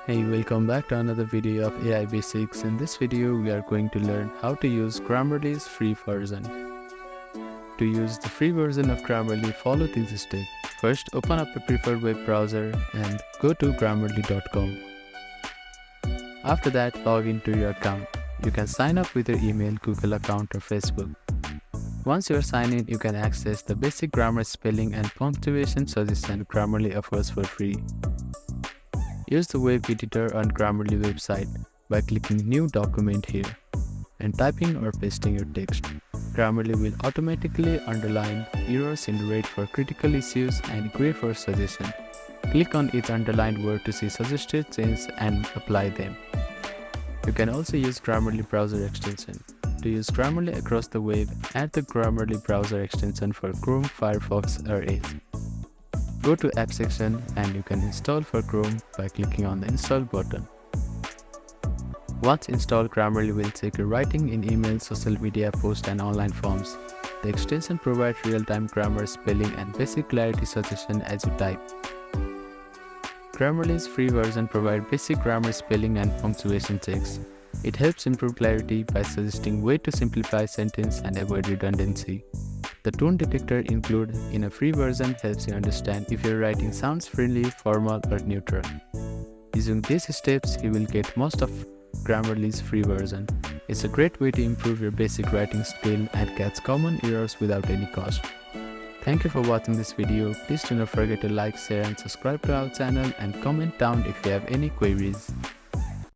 Hey, welcome back to another video of AI Basics. In this video, we are going to learn how to use Grammarly's free version. To use the free version of Grammarly, follow these steps. First, open up a preferred web browser and go to grammarly.com. After that, log into your account. You can sign up with your email, Google account or Facebook. Once you are signed in, you can access the basic grammar, spelling and punctuation suggestion Grammarly offers for free. Use the web editor on Grammarly website by clicking New Document here and typing or pasting your text. Grammarly will automatically underline errors in red for critical issues and gray for suggestion. Click on each underlined word to see suggested changes and apply them. You can also use Grammarly browser extension. To use Grammarly across the web, add the Grammarly browser extension for Chrome, Firefox or Edge. Go to App section and you can install for Chrome by clicking on the Install button. Once installed, Grammarly will check your writing in emails, social media, posts and online forms. The extension provides real-time grammar, spelling and basic clarity suggestion as you type. Grammarly's free version provides basic grammar, spelling and punctuation checks. It helps improve clarity by suggesting ways to simplify sentence and avoid redundancy. The tone detector included in a free version helps you understand if your writing sounds friendly, formal or neutral. Using these steps, you will get most of Grammarly's free version. It's a great way to improve your basic writing skill and catch common errors without any cost. Thank you for watching this video. Please do not forget to like, share and subscribe to our channel and comment down if you have any queries.